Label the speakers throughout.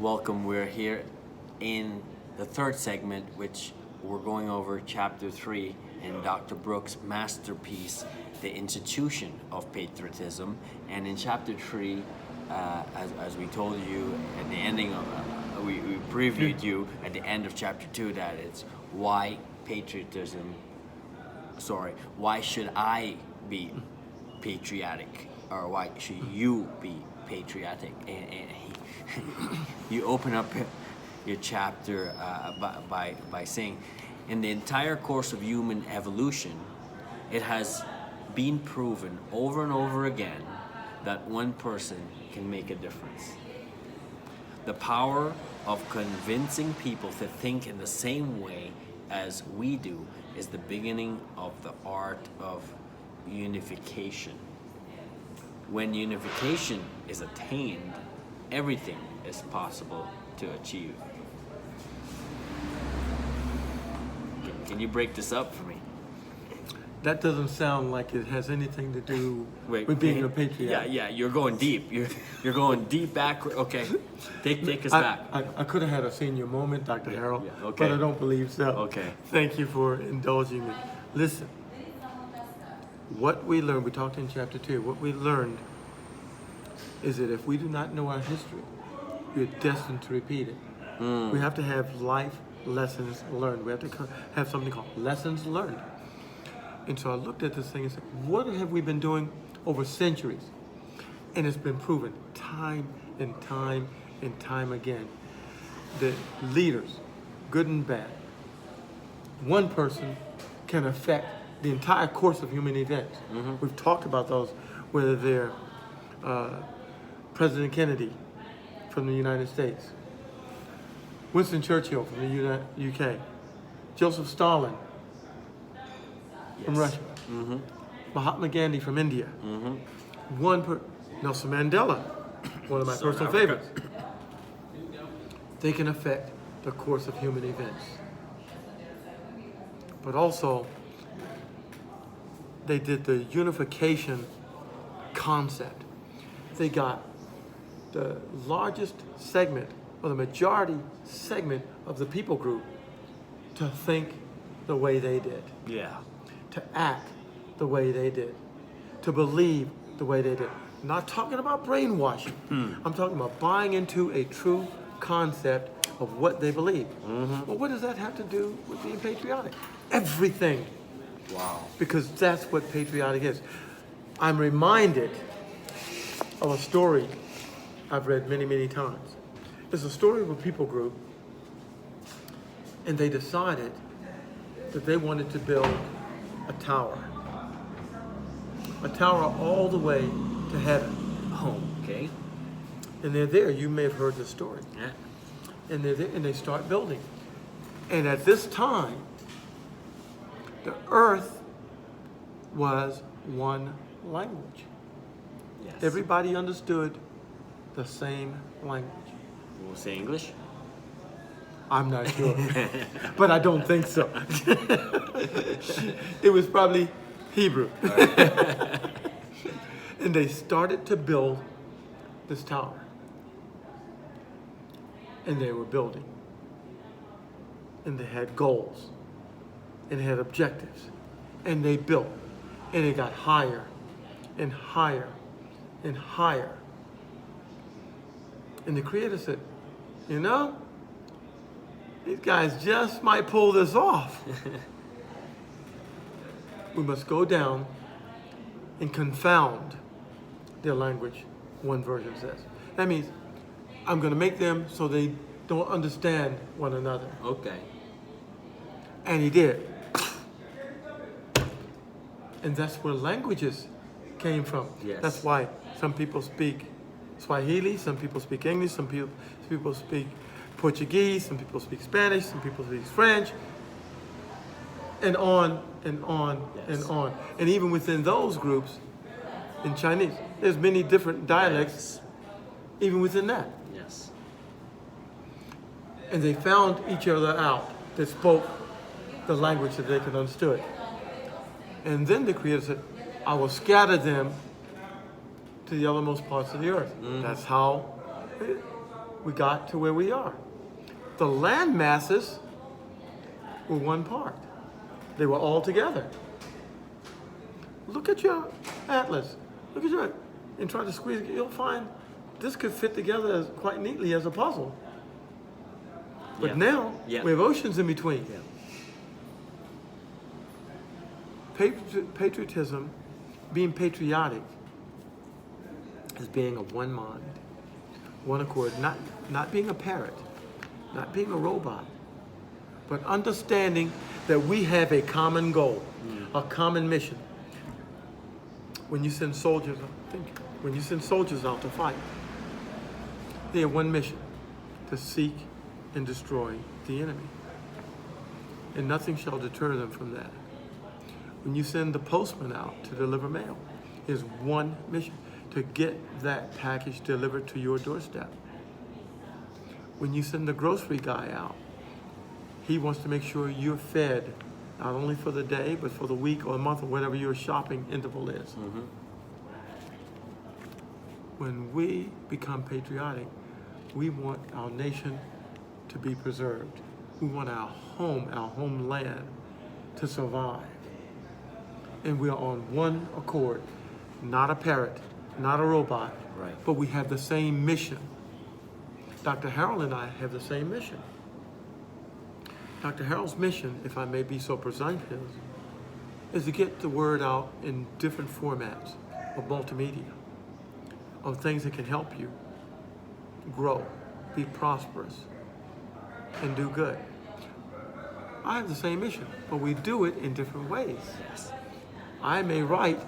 Speaker 1: Welcome. We're here in the third segment, which we're going over chapter 3 in Dr. Brooks' masterpiece, The Institution of Patriotism. And in chapter 3, as we told you at the ending of we previewed you at the end of chapter 2 that it's why should I be patriotic, or why should you be patriotic? And you open up your chapter by saying, in the entire course of human evolution, it has been proven over and over again that one person can make a difference. The power of convincing people to think in the same way as we do is the beginning of the art of unification. When unification is attained, everything is possible to achieve. Can you break this up for me?
Speaker 2: That doesn't sound like it has anything to do with being a patriot.
Speaker 1: Yeah, you're going deep. You're going deep back. Okay, take us back.
Speaker 2: I could have had a senior moment, Dr. Harold,
Speaker 1: okay.
Speaker 2: but I don't believe so.
Speaker 1: Okay.
Speaker 2: Thank you for indulging me. Listen, what we learned, we talked in chapter 2, what we learned is that if we do not know our history, we're destined to repeat it. We have to have life lessons learned. We have to have something called lessons learned. And so I looked at this thing and said, what have we been doing over centuries? And it's been proven time and time and time again that leaders, good and bad, one person can affect the entire course of human events. We've talked about those, whether they're President Kennedy from the United States, Winston Churchill from the UK, Joseph Stalin from Russia, Mahatma Gandhi from India, Nelson Mandela, one of my personal favorites. They can affect the course of human events. But also, they did the unification concept. They got the largest segment, or the majority segment of the people group to think the way they did.
Speaker 1: Yeah.
Speaker 2: To act the way they did, to believe the way they did. I'm not talking about brainwashing. I'm talking about buying into a true concept of what they believe. Well, what does that have to do with being patriotic? Everything.
Speaker 1: Wow.
Speaker 2: Because that's what patriotic is. I'm reminded of a story I've read many, many times. It's a story of a people group, and they decided that they wanted to build a tower all the way to heaven.
Speaker 1: Oh, okay.
Speaker 2: And they're there. You may have heard the story.
Speaker 1: Yeah.
Speaker 2: And they're there, and they start building. And at this time, the earth was one language.
Speaker 1: Yes.
Speaker 2: Everybody understood the same language.
Speaker 1: We'll say English.
Speaker 2: I'm not sure, but I don't think so. It was probably Hebrew. And they started to build this tower. And they were building. And they had goals. And they had objectives. And they built. And it got higher and higher and higher. And the Creator said, you know, these guys just might pull this off. We must go down and confound their language, one version says. That means I'm going to make them so they don't understand one another.
Speaker 1: Okay.
Speaker 2: And he did. And that's where languages came from.
Speaker 1: Yes.
Speaker 2: That's why some people speak Swahili, some people speak English, some people speak Portuguese, some people speak Spanish, some people speak French, and on and on and on. And even within those groups, in Chinese, there's many different dialects, even within that.
Speaker 1: Yes.
Speaker 2: And they found each other out that spoke the language that they could understand. And then the Creator said, I will scatter them to the othermost parts of the earth. That's how we got to where we are. The land masses were one part. They were all together. Look at your atlas. Look at your, and try to squeeze it. You'll find this could fit together as, quite neatly as a puzzle. But now, we have oceans in between. Patriotism, being patriotic, is being of one mind, one accord, not being a parrot, not being a robot, but understanding that we have a common goal, a common mission. When you send soldiers, when you send soldiers out to fight, they have one mission: to seek and destroy the enemy. And nothing shall deter them from that. When you send the postman out to deliver mail, is one mission: to get that package delivered to your doorstep. When you send the grocery guy out, he wants to make sure you're fed, not only for the day, but for the week or a month or whatever your shopping interval is. When we become patriotic, we want our nation to be preserved. We want our homeland to survive. And we are on one accord, not a parrot, not a robot, but we have the same mission. Dr. Harold and I have the same mission. Dr. Harold's mission, if I may be so presumptuous, is to get the word out in different formats of multimedia, of things that can help you grow, be prosperous, and do good. I have the same mission, but we do it in different ways. I may write,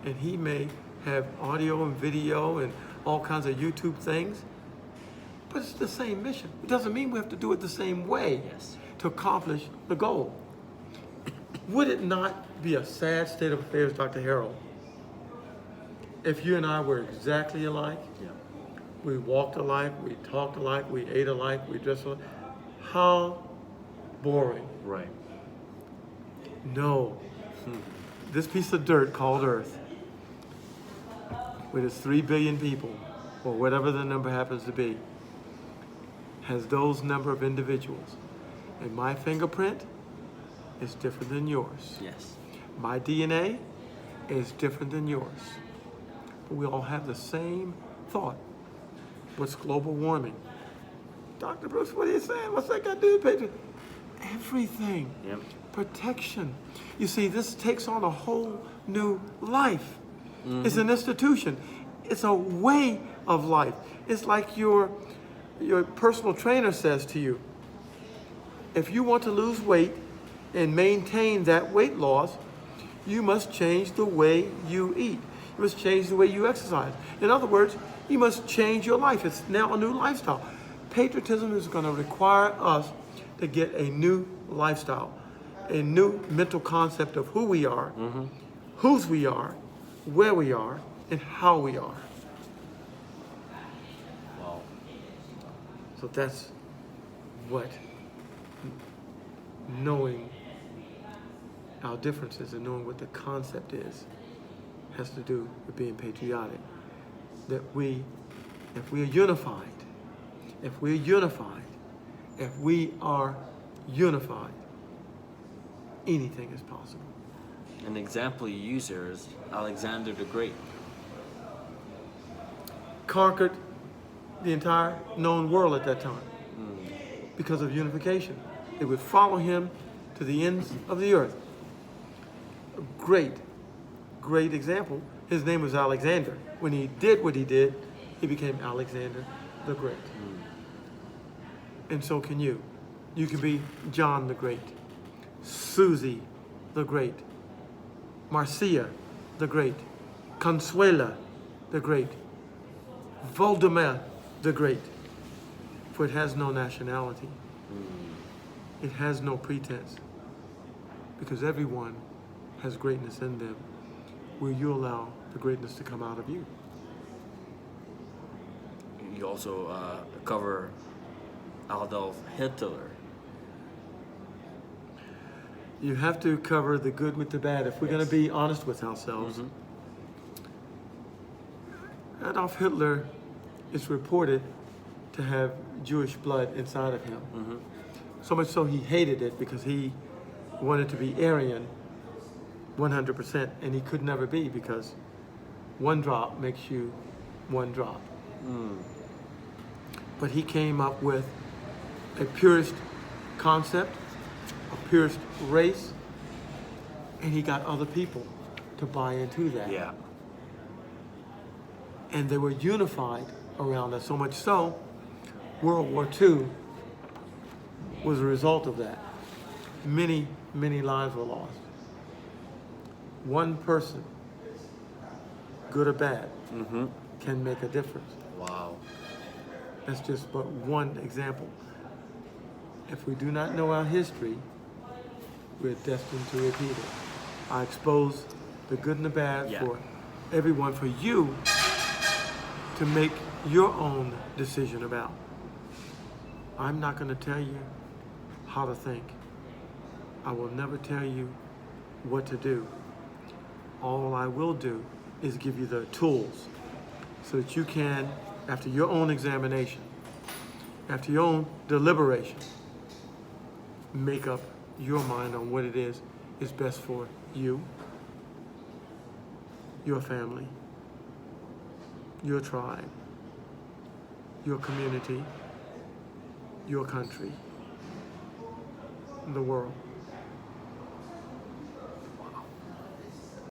Speaker 2: and he may have audio and video and all kinds of YouTube things, but it's the same mission. It doesn't mean we have to do it the same way to accomplish the goal. Would it not be a sad state of affairs, Dr. Harold, if you and I were exactly alike? We walked alike, we talked alike, we ate alike, we dressed alike. How boring. No. This piece of dirt called Earth, with its 3 billion people, or whatever the number happens to be, has those number of individuals. And my fingerprint is different than yours. My DNA is different than yours. But we all have the same thought. What's global warming? Dr. Bruce, what are you saying? What's that got to do with patriotism? Everything. Protection. You see, this takes on a whole new life. It's an institution. It's a way of life. It's like your personal trainer says to you, if you want to lose weight and maintain that weight loss, you must change the way you eat. You must change the way you exercise. In other words, you must change your life. It's now a new lifestyle. Patriotism is going to require us to get a new lifestyle, a new mental concept of who we are, whose we are, where we are, and how we are. So that's what knowing our differences and knowing what the concept is has to do with being patriotic. That if we are unified, if we are unified, anything is possible.
Speaker 1: An example you use here is Alexander the Great.
Speaker 2: Conquered the entire known world at that time because of unification. They would follow him to the ends of the earth. A great example. His name was Alexander. When he did what he did, he became Alexander the Great. And so can you. You can be John the Great, Susie the Great, Marcia the Great, Consuela the Great, Voldemar the Great. For it has no nationality. It has no pretense. Because everyone has greatness in them. Will you allow the greatness to come out of you?
Speaker 1: You also cover Adolf Hitler.
Speaker 2: You have to cover the good with the bad. If we're going to be honest with ourselves, Adolf Hitler is reported to have Jewish blood inside of him.
Speaker 1: Mm-hmm.
Speaker 2: So much so he hated it because he wanted to be Aryan 100%, and he could never be because one drop makes you one drop. But he came up with a purist concept, a purist race, and he got other people to buy into that.
Speaker 1: Yeah.
Speaker 2: And they were unified around that, so much so World War II was a result of that. Many, many lives were lost. One person, good or bad, can make a difference.
Speaker 1: Wow.
Speaker 2: That's just but one example. If we do not know our history, we're destined to repeat it. I expose the good and the bad
Speaker 1: Yeah.
Speaker 2: for everyone, for you to make your own decision about. I'm not going to tell you how to think. I will never tell you what to do. All I will do is give you the tools so that you can, after your own examination, after your own deliberation, make up your mind on what it is best for you, your family, your tribe, your community, your country, the world.